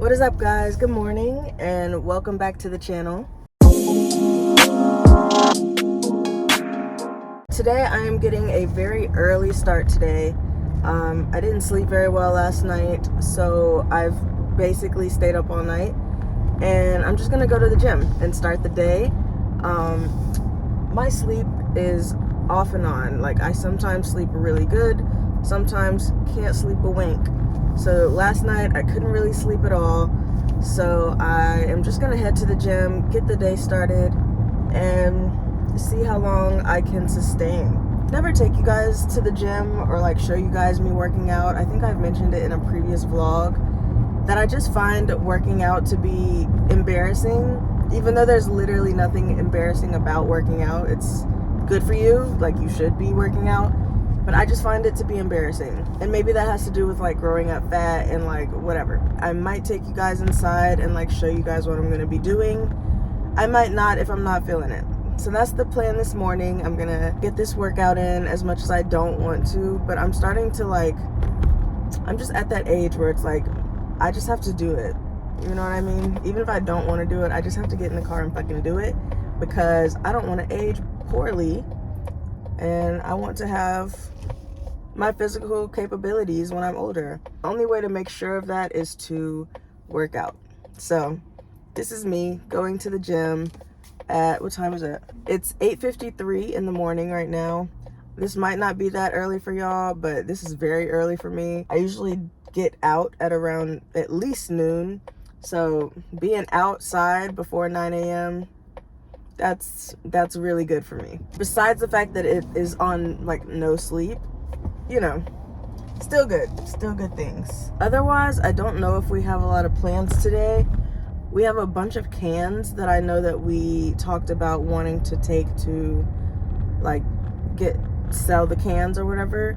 What is up, guys? Good morning and welcome back to the channel. Today I am getting a very early start today. I didn't sleep very well last night, so I've basically stayed up all night and I'm just gonna go to the gym and start the day. My sleep is off and on. Like, I sometimes sleep really good, sometimes can't sleep a wink. So last night I couldn't really sleep at all, so I am just gonna head to the gym, get the day started, and see how long I can sustain. Never take you guys to the gym or like show you guys me working out. I think I've mentioned it in a previous vlog that I just find working out to be embarrassing, even though there's literally nothing embarrassing about working out. It's good for you, like you should be working out, but I just find it to be embarrassing. And maybe that has to do with like growing up fat and like whatever. I might take you guys inside and like show you guys what I'm gonna be doing. I might not if I'm not feeling it. So that's the plan this morning. I'm gonna get this workout in as much as I don't want to, but I'm starting to like, I'm just at that age where it's like, I just have to do it. You know what I mean? Even if I don't want to do it, I just have to get in the car and fucking do it, because I don't want to age poorly and I want to have my physical capabilities when I'm older. The only way to make sure of that is to work out. So this is me going to the gym at, what time is it? It's 8:53 in the morning right now. This might not be that early for y'all, but this is very early for me. I usually get out at around at least noon. So being outside before 9 a.m., that's really good for me. Besides the fact that it is on like no sleep, you know, still good things. Otherwise, I don't know if we have a lot of plans today. We have a bunch of cans that I know that we talked about wanting to take to like sell the cans or whatever.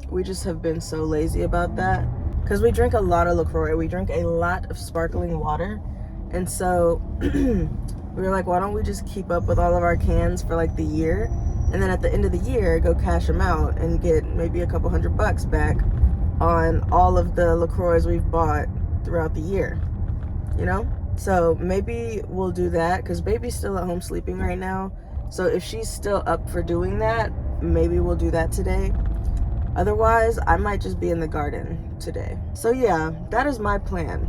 We just have been so lazy about that because we drink a lot of LaCroix. We drink a lot of sparkling water. And so we were like, why don't we just keep up with all of our cans for like the year? And then at the end of the year, go cash them out and get maybe a couple $100 back on all of the LaCroix we've bought throughout the year, you know? So maybe we'll do that because baby's still at home sleeping right now. So if she's still up for doing that, maybe we'll do that today. Otherwise, I might just be in the garden today. So yeah, that is my plan.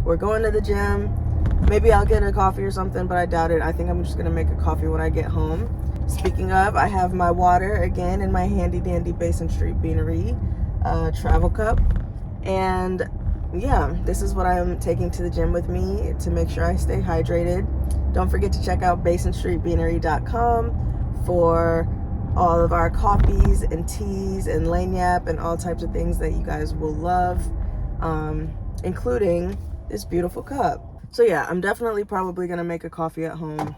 We're going to the gym. Maybe I'll get a coffee or something, but I doubt it. I think I'm just gonna make a coffee when I get home. Speaking of, I have my water again in my handy dandy Basin Street Beanery travel cup. And yeah, this is what I'm taking to the gym with me to make sure I stay hydrated. Don't forget to check out basinstreetbeanery.com for all of our coffees and teas and lanyap and all types of things that you guys will love, including this beautiful cup. So yeah, I'm definitely probably gonna make a coffee at home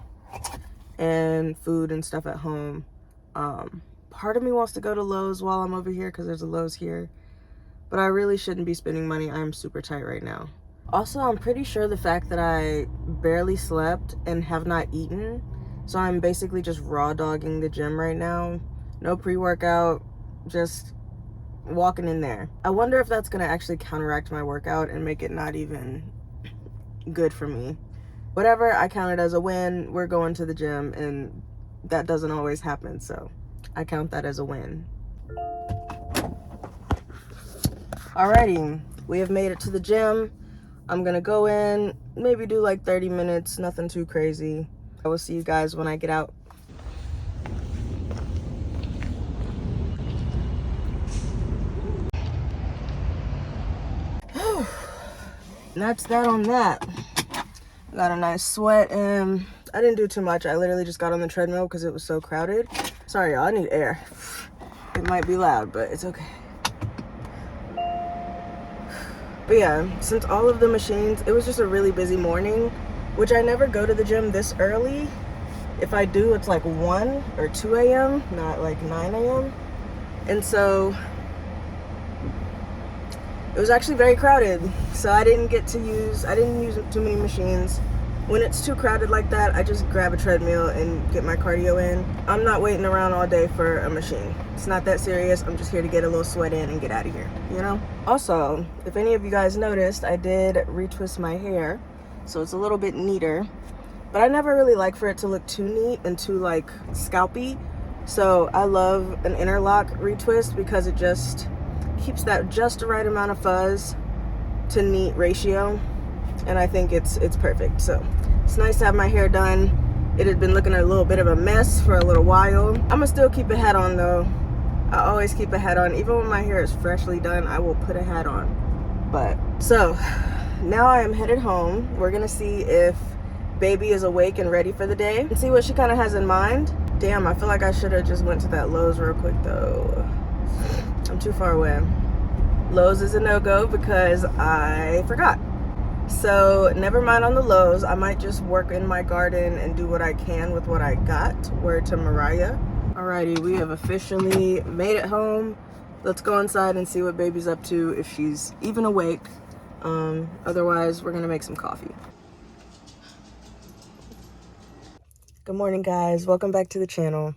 and food and stuff at home. Part of me wants to go to Lowe's while I'm over here because there's a Lowe's here, but I really shouldn't be spending money. I'm super tight right now. Also, I'm pretty sure the fact that I barely slept and have not eaten, so I'm basically just raw dogging the gym right now. No pre-workout, just walking in there. I wonder if that's gonna actually counteract my workout and make it not even good for me. Whatever, I count it as a win. We're going to the gym, and that doesn't always happen, so I count that as a win. Alrighty, we have made it to the gym. I'm gonna go in, maybe do like 30 minutes, nothing too crazy. I will see you guys when I get out. That's that on that. Got a nice sweat and I didn't do too much. I literally just got on the treadmill because it was so crowded. Sorry y'all, I need air. It might be loud, but it's okay. But yeah, since all of the machines, it was just a really busy morning, which I never go to the gym this early. If I do, it's like 1 or 2 a.m., not like 9 a.m. And so it was actually very crowded. So I didn't use too many machines. When it's too crowded like that, I just grab a treadmill and get my cardio in. I'm not waiting around all day for a machine. It's not that serious. I'm just here to get a little sweat in and get out of here, you know? Also, if any of you guys noticed, I did retwist my hair, so it's a little bit neater. But I never really like for it to look too neat and too like scalpy. So I love an interlock retwist because it just keeps that just the right amount of fuzz to neat ratio. And I think it's perfect. So it's nice to have my hair done. It had been looking a little bit of a mess for a little while. I'm gonna still keep a hat on though. I always keep a hat on. Even when my hair is freshly done, I will put a hat on. But so now I am headed home. We're gonna see if baby is awake and ready for the day and see what she kind of has in mind. Damn, I feel like I should have just went to that Lowe's real quick though. I'm too far away. Lowe's is a no-go because I forgot. So never mind on the Lowe's. I might just work in my garden and do what I can with what I got. Word to Mariah. Alrighty, we have officially made it home. Let's go inside and see what baby's up to, if she's even awake. Otherwise, we're gonna make some coffee. Good morning, guys. Welcome back to the channel.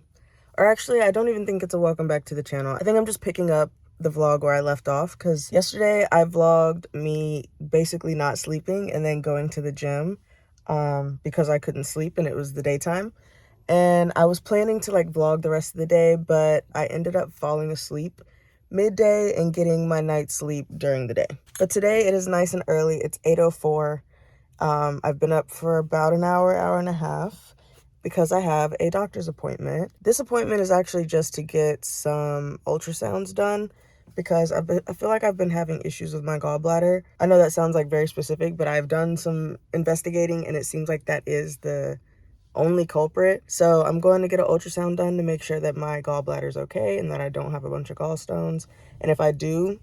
Or actually, I don't even think it's a welcome back to the channel. I think I'm just picking up the vlog where I left off, because yesterday I vlogged me basically not sleeping and then going to the gym because I couldn't sleep and it was the daytime. And I was planning to like vlog the rest of the day, but I ended up falling asleep midday and getting my night's sleep during the day. But today it is nice and early. It's 8:04. I've been up for about an hour and a half because I have a doctor's appointment. This appointment is actually just to get some ultrasounds done because I feel like I've been having issues with my gallbladder. I know that sounds like very specific, but I've done some investigating and it seems like that is the only culprit. So I'm going to get an ultrasound done to make sure that my gallbladder is okay and that I don't have a bunch of gallstones. And if I do,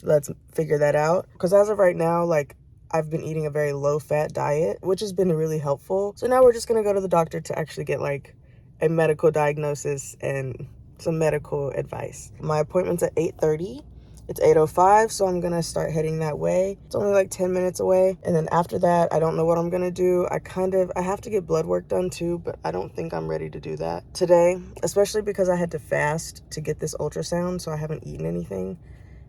let's figure that out. Because as of right now, like, I've been eating a very low-fat diet, which has been really helpful. So now we're just going to go to the doctor to actually get, like, a medical diagnosis and some medical advice. My appointment's at 8:30. It's 8:05, so I'm going to start heading that way. It's only like 10 minutes away. And then after that, I don't know what I'm going to do. I have to get blood work done too, but I don't think I'm ready to do that today, especially because I had to fast to get this ultrasound, so I haven't eaten anything.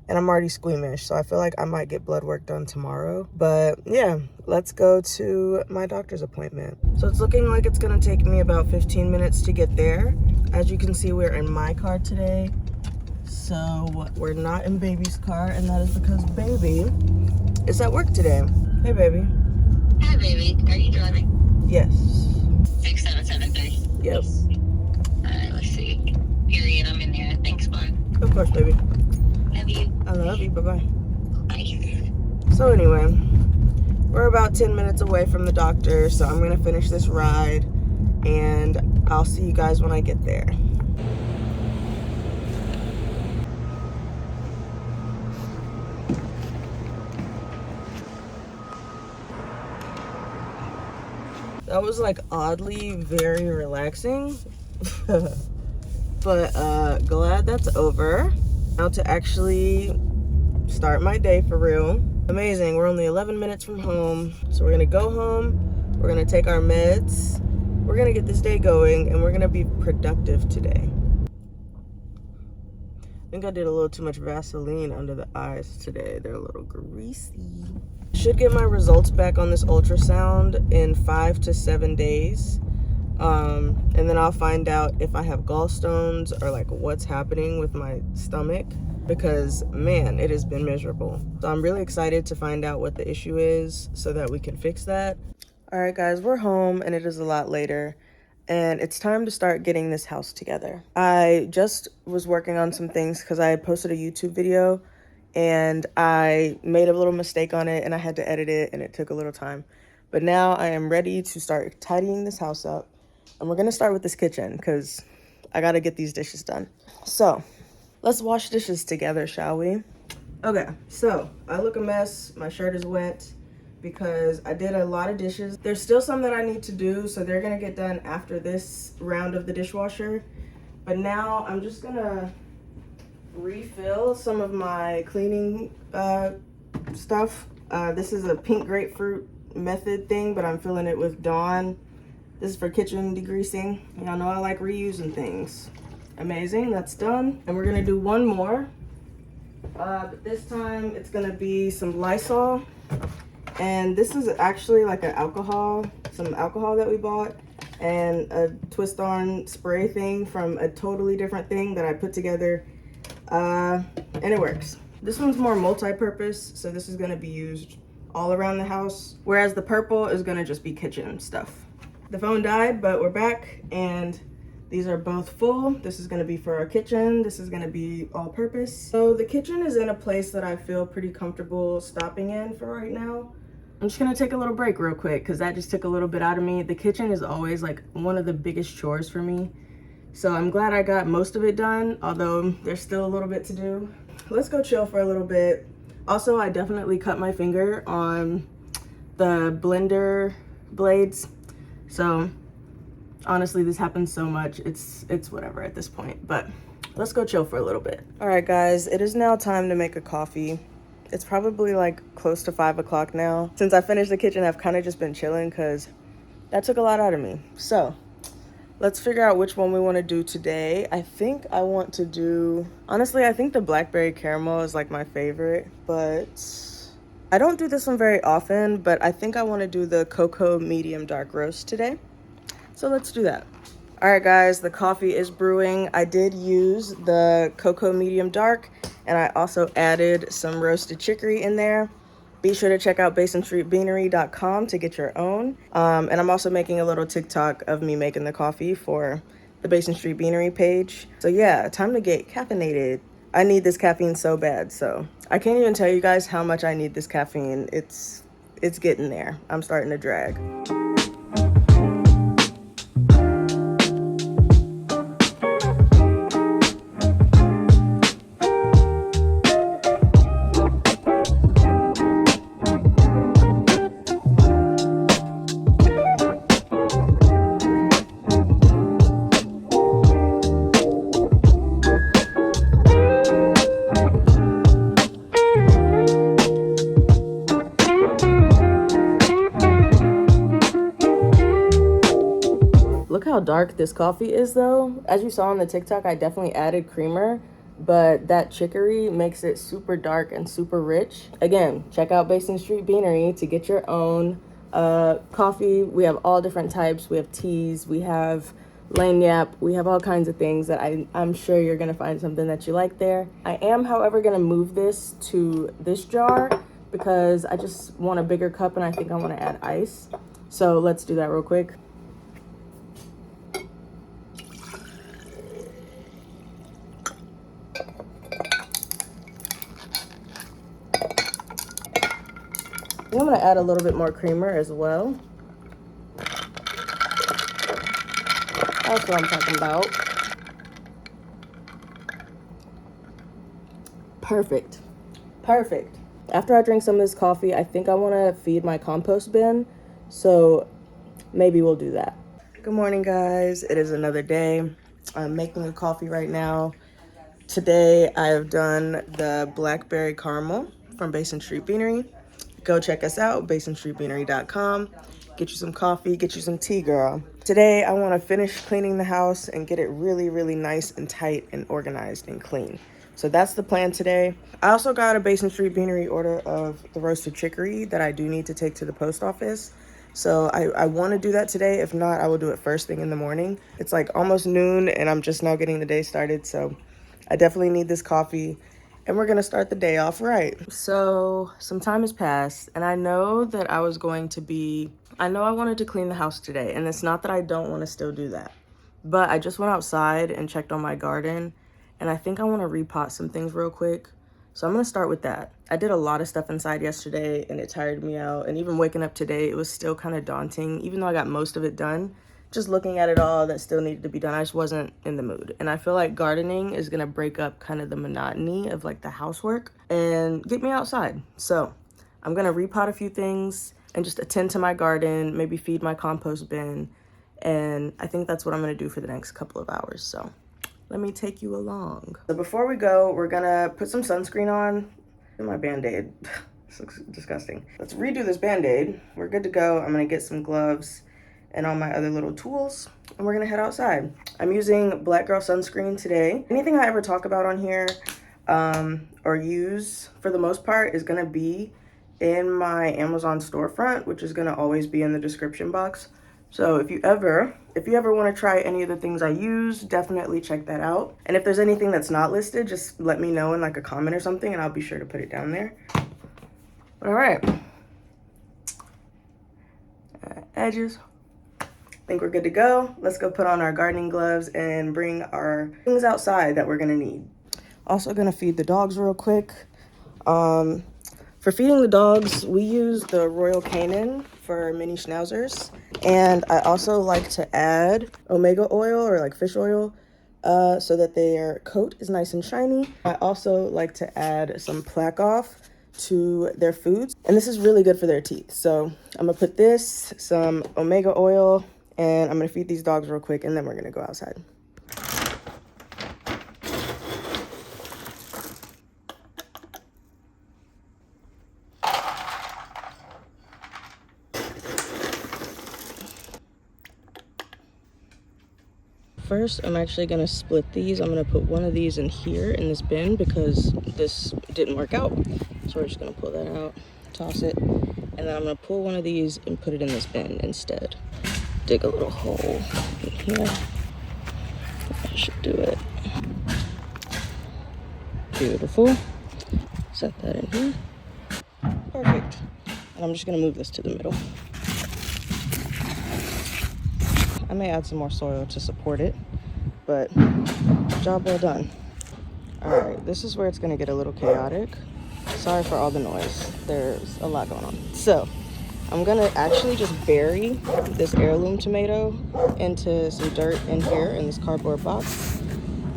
And I'm already squeamish, so I feel like I might get blood work done tomorrow. But yeah, let's go to my doctor's appointment. So it's looking like it's gonna take me about 15 minutes to get there. As you can see, we're in my car today. So we're not in baby's car, and that is because baby is at work today. Hey, baby. Hi, baby. Are you driving? Yes. 6:30. Yep. Alright, let's see. Period, I'm in there. Thanks, bud. Of course, baby. Love you. I love you. Bye-bye. Bye. So anyway, we're about 10 minutes away from the doctor, so I'm gonna finish this ride and I'll see you guys when I get there. That was like oddly very relaxing, but glad that's over. Now to actually start my day for real. Amazing, we're only 11 minutes from home. So we're gonna go home, we're gonna take our meds, we're gonna get this day going, and we're gonna be productive today. I think I did a little too much Vaseline under the eyes today. They're a little greasy. Should get my results back on this ultrasound in 5 to 7 days. And then I'll find out if I have gallstones or like what's happening with my stomach, because man, it has been miserable. So I'm really excited to find out what the issue is so that we can fix that. All right, guys, we're home and it is a lot later and it's time to start getting this house together. I just was working on some things because I had posted a YouTube video and I made a little mistake on it and I had to edit it and it took a little time. But now I am ready to start tidying this house up. And we're gonna start with this kitchen because I gotta get these dishes done. So let's wash dishes together, shall we? Okay, so I look a mess. My shirt is wet because I did a lot of dishes. There's still some that I need to do, so they're gonna get done after this round of the dishwasher. But now I'm just gonna refill some of my cleaning stuff. This is a pink grapefruit method thing, but I'm filling it with Dawn. This is for kitchen degreasing. Y'all know I like reusing things. Amazing, that's done. And we're gonna do one more. But this time it's gonna be some Lysol. And this is actually like an alcohol, some alcohol that we bought, and a twist on spray thing from a totally different thing that I put together. And it works. This one's more multi-purpose, so this is gonna be used all around the house, whereas the purple is gonna just be kitchen stuff. The phone died, but we're back, and these are both full. This is gonna be for our kitchen. This is gonna be all purpose. So the kitchen is in a place that I feel pretty comfortable stopping in for right now. I'm just gonna take a little break real quick because that just took a little bit out of me. The kitchen is always like one of the biggest chores for me. So I'm glad I got most of it done, although there's still a little bit to do. Let's go chill for a little bit. Also, I definitely cut my finger on the blender blades. So honestly, this happens so much. It's whatever at this point, but let's go chill for a little bit. All right, guys, it is now time to make a coffee. It's probably like close to 5 o'clock now. Since I finished the kitchen, I've kind of just been chilling because that took a lot out of me. So let's figure out which one we want to do today. I think I want to do, honestly, I think the blackberry caramel is like my favorite, but I don't do this one very often, but I think I want to do the cocoa medium dark roast today. So let's do that. All right, guys, the coffee is brewing. I did use the cocoa medium dark, and I also added some roasted chicory in there. Be sure to check out basinstreetbeanery.com to get your own. And I'm also making a little TikTok of me making the coffee for the Basin Street Beanery page. So yeah, time to get caffeinated. I need this caffeine so bad, so I can't even tell you guys how much I need this caffeine. It's getting there. I'm starting to drag. Look how dark this coffee is though. As you saw on the TikTok, I definitely added creamer, but that chicory makes it super dark and super rich. Again, check out Basin Street Beanery to get your own coffee. We have all different types. We have teas, we have lanyap, we have all kinds of things that I'm sure you're gonna find something that you like there. I am, however, gonna move this to this jar because I just want a bigger cup and I think I wanna add ice. So let's do that real quick. I'm gonna add a little bit more creamer as well. That's what I'm talking about. Perfect. Perfect. After I drink some of this coffee, I think I wanna feed my compost bin. So maybe we'll do that. Good morning, guys. It is another day. I'm making a coffee right now. Today I have done the blackberry caramel from Basin Street Beanery. Go check us out, basinstreetbeanery.com. Get you some coffee, get you some tea, girl. Today, I want to finish cleaning the house and get it really, really nice and tight and organized and clean. So that's the plan today. I also got a Basin Street Beanery order of the roasted chicory that I do need to take to the post office. So I want to do that today. If not, I will do it first thing in the morning. It's like almost noon and I'm just now getting the day started. So I definitely need this coffee. And we're gonna start the day off right. So some time has passed and I know that I wanted to clean the house today, and it's not that I don't wanna still do that, but I just went outside and checked on my garden and I think I wanna repot some things real quick. So I'm gonna start with that. I did a lot of stuff inside yesterday and it tired me out, and even waking up today, it was still kind of daunting, even though I got most of it done. Just looking at it all that still needed to be done, I just wasn't in the mood. And I feel like gardening is gonna break up kind of the monotony of like the housework and get me outside. So I'm gonna repot a few things and just attend to my garden, maybe feed my compost bin. And I think that's what I'm gonna do for the next couple of hours. So let me take you along. So before we go, we're gonna put some sunscreen on. My Band-Aid. This looks disgusting. Let's redo this Band-Aid. We're good to go. I'm gonna get some gloves and all my other little tools, and we're gonna head outside. I'm using Black Girl sunscreen today. Anything I ever talk about on here or use, for the most part, is gonna be in my Amazon storefront, which is gonna always be in the description box. So if you ever want to try any of the things I use, definitely check that out. And if there's anything that's not listed, just let me know in like a comment or something, and I'll be sure to put it down there. But all right, edges. I think we're good to go. Let's go put on our gardening gloves and bring our things outside that we're gonna need. Also gonna feed the dogs real quick. For feeding the dogs, we use the Royal Canin for mini schnauzers. And I also like to add omega oil or like fish oil so that their coat is nice and shiny. I also like to add some plaque off to their foods. And this is really good for their teeth. So I'm gonna put this, some omega oil, and I'm gonna feed these dogs real quick, and then we're gonna go outside. First, I'm actually gonna split these. I'm gonna put one of these in here in this bin because this didn't work out. So we're just gonna pull that out, toss it, and then I'm gonna pull one of these and put it in this bin instead. Dig a little hole in here. That should do it. Beautiful. Set that in here. Perfect. And I'm just gonna move this to the middle. I may add some more soil to support it, but job well done. All right, this is where it's gonna get a little chaotic. Sorry for all the noise. There's a lot going on. So I'm gonna actually just bury this heirloom tomato into some dirt in here in this cardboard box.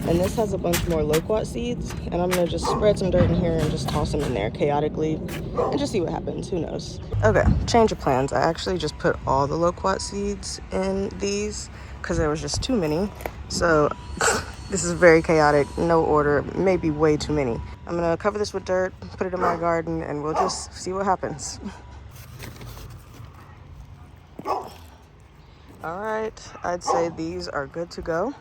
And this has a bunch more loquat seeds, and I'm gonna just spread some dirt in here and just toss them in there chaotically and just see what happens. Who knows? Okay, change of plans. I actually just put all the loquat seeds in these because there was just too many. So this is very chaotic, no order, maybe way too many. I'm gonna cover this with dirt, put it in my garden, and we'll just see what happens. All right, I'd say these are good to go.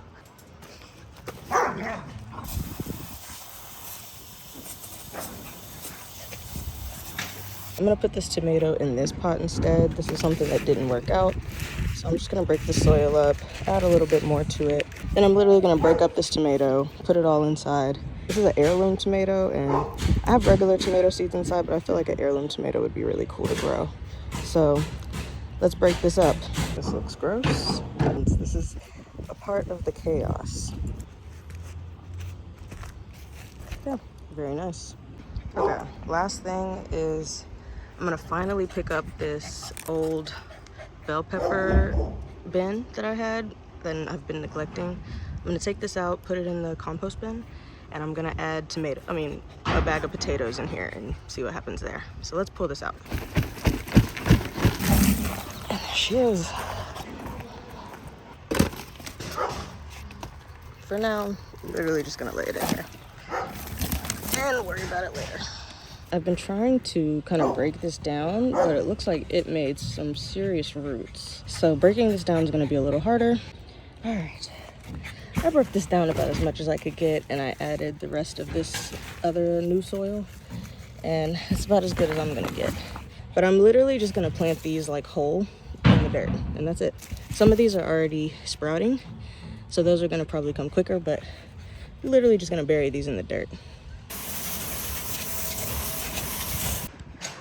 I'm gonna put this tomato in this pot instead. This is something that didn't work out. So I'm just gonna break the soil up, add a little bit more to it. Then I'm literally gonna break up this tomato, put it all inside. This is an heirloom tomato, and I have regular tomato seeds inside, but I feel like an heirloom tomato would be really cool to grow. So let's break this up. This looks gross, and this is a part of the chaos. Yeah, very nice. Okay, last thing is I'm gonna finally pick up this old bell pepper bin that I had that I've been neglecting. I'm gonna take this out, put it in the compost bin, and I'm gonna add a bag of potatoes in here and see what happens there. So let's pull this out. And there she is. For now, I'm literally just gonna lay it in here and worry about it later. I've been trying to kind of break this down, but it looks like it made some serious roots. So breaking this down is going to be a little harder. All right, I broke this down about as much as I could get, and I added the rest of this other new soil, and it's about as good as I'm going to get. But I'm literally just going to plant these like whole in the dirt, and that's it. Some of these are already sprouting, so those are going to probably come quicker, but I'm literally just going to bury these in the dirt.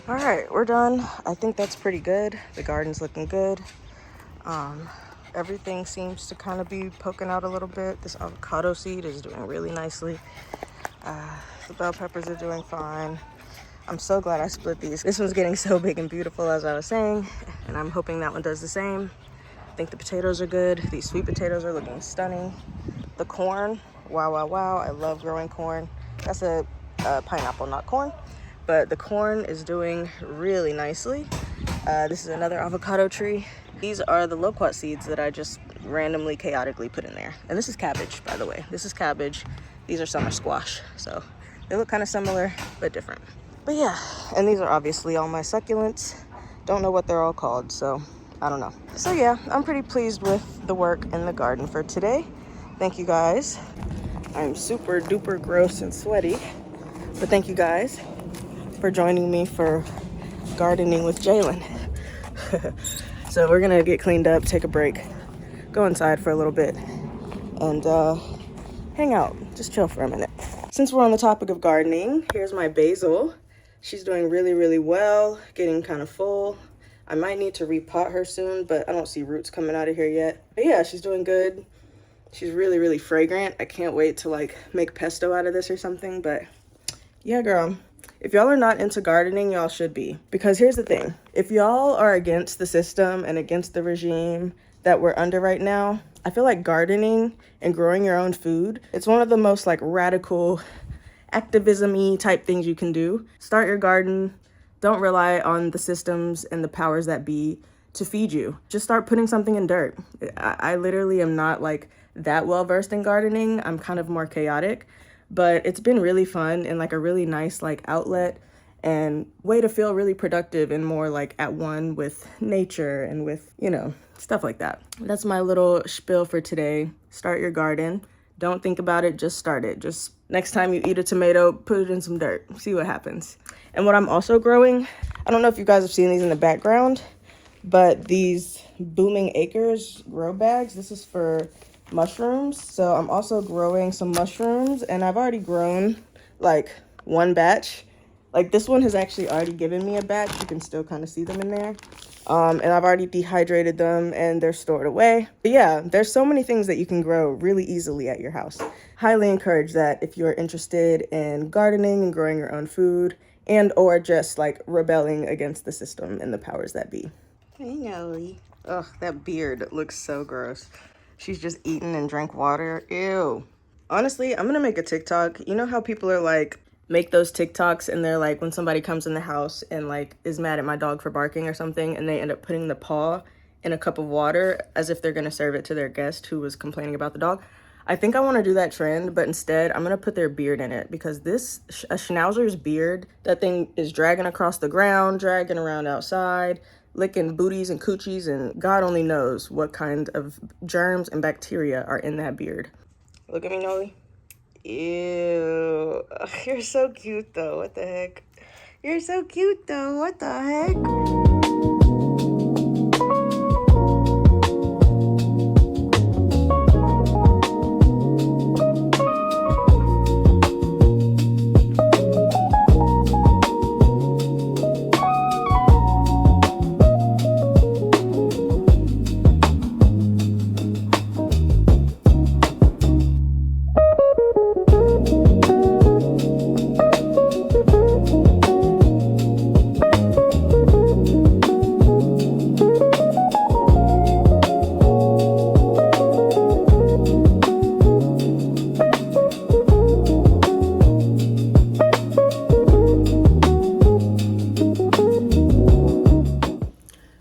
All right, we're done. I think that's pretty good. The garden's looking good. Everything seems to kind of be poking out a little bit. This avocado seed is doing really nicely. The bell peppers are doing fine. I'm so glad I split these. This one's getting so big and beautiful, as I was saying, and I'm hoping that one does the same. I think the potatoes are good. These sweet potatoes are looking stunning. The corn, wow, wow, wow. I love growing corn. That's a pineapple, not corn. But the corn is doing really nicely. This is another avocado tree. These are the loquat seeds that I just randomly, chaotically put in there. And this is cabbage, by the way. This is cabbage. These are summer squash. So they look kind of similar, but different. But yeah, and these are obviously all my succulents. Don't know what they're all called, so I don't know. So yeah, I'm pretty pleased with the work in the garden for today. Thank you guys. I'm super duper gross and sweaty, but thank you guys for joining me for gardening with Jalen. So we're gonna get cleaned up, take a break, go inside for a little bit, and hang out, just chill for a minute. Since we're on the topic of gardening, here's my basil. She's doing really, really well, getting kind of full. I might need to repot her soon, but I don't see roots coming out of here yet. But yeah, she's doing good. She's really, really fragrant. I can't wait to like make pesto out of this or something, but yeah, girl. If y'all are not into gardening, y'all should be. Because here's the thing. If y'all are against the system and against the regime that we're under right now, I feel like gardening and growing your own food, it's one of the most like radical activism-y type things you can do. Start your garden. Don't rely on the systems and the powers that be to feed you. Just start putting something in dirt. I literally am not like that well versed in gardening. I'm kind of more chaotic, but it's been really fun and like a really nice like outlet and way to feel really productive and more like at one with nature and with, you know, stuff like that. That's my little spiel for today. Start your garden. Don't think about it, just start it. Just next time you eat a tomato, put it in some dirt, see what happens. And what I'm also growing, I don't know if you guys have seen these in the background, but these Booming Acres grow bags, this is for mushrooms. So I'm also growing some mushrooms, and I've already grown like one batch. Like this one has actually already given me a batch. You can still kind of see them in there. And I've already dehydrated them and they're stored away. But yeah, there's so many things that you can grow really easily at your house. Highly encourage that if you're interested in gardening and growing your own food and or just like rebelling against the system and the powers that be. Hey, Nelly. Ugh, that beard looks so gross. She's just eaten and drank water. Ew. Honestly, I'm gonna make a TikTok. You know how people are like, make those TikToks and they're like, when somebody comes in the house and like is mad at my dog for barking or something, and they end up putting the paw in a cup of water as if they're gonna serve it to their guest who was complaining about the dog. I think I want to do that trend, but instead I'm gonna put their beard in it, because this a Schnauzer's beard, that thing is dragging across the ground, dragging around outside, licking booties and coochies, and God only knows what kind of germs and bacteria are in that beard. Look at me, Noli. Ew. Ugh, you're so cute though. What the heck? You're so cute though. What the heck?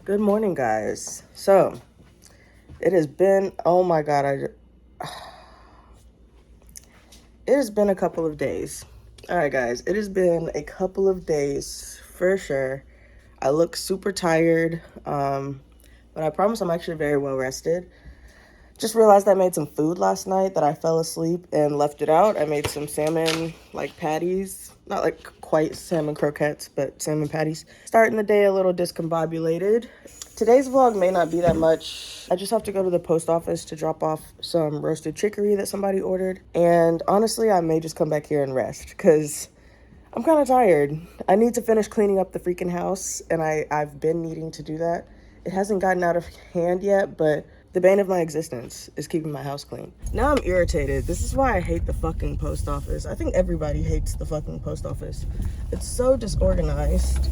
Good morning, guys. So it has been, oh my God, it has been a couple of days. All right, guys, it has been a couple of days for sure. I look super tired, but I promise I'm actually very well rested. Just realized I made some food last night that I fell asleep and left it out. I made some salmon like patties, not like quite salmon croquettes, but salmon patties. Starting the day a little discombobulated. Today's vlog may not be that much. I just have to go to the post office to drop off some roasted chicory that somebody ordered. And honestly, I may just come back here and rest because I'm kind of tired. I need to finish cleaning up the freaking house, and I've been needing to do that. It hasn't gotten out of hand yet, but the bane of my existence is keeping my house clean. Now I'm irritated. This is why I hate the fucking post office. I think everybody hates the fucking post office. It's so disorganized.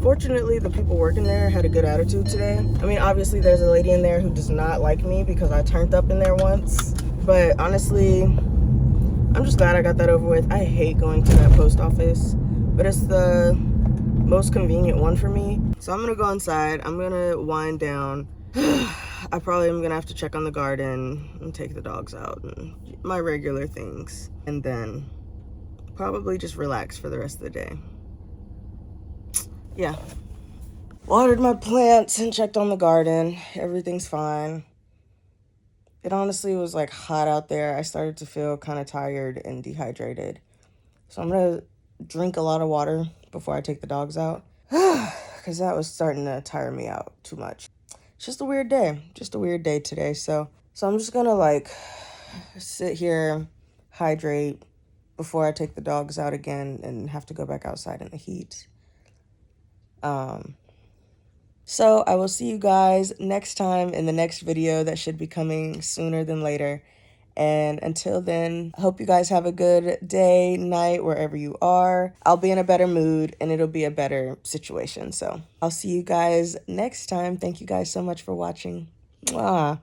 Fortunately, the people working there had a good attitude today. I mean, obviously there's a lady in there who does not like me because I turned up in there once. But honestly, I'm just glad I got that over with. I hate going to that post office, but it's the most convenient one for me. So I'm gonna go inside. I'm gonna wind down. I probably am gonna have to check on the garden and take the dogs out and my regular things. And then probably just relax for the rest of the day. Yeah. Watered my plants and checked on the garden. Everything's fine. It honestly was like hot out there. I started to feel kind of tired and dehydrated. So I'm going to drink a lot of water before I take the dogs out. Because that was starting to tire me out too much. It's just a weird day. Just a weird day today. So I'm just going to like sit here, hydrate before I take the dogs out again and have to go back outside in the heat. So I will see you guys next time in the next video that should be coming sooner than later. And until then, I hope you guys have a good day, night, wherever you are. I'll be in a better mood and it'll be a better situation. So I'll see you guys next time. Thank you guys so much for watching. Mwah.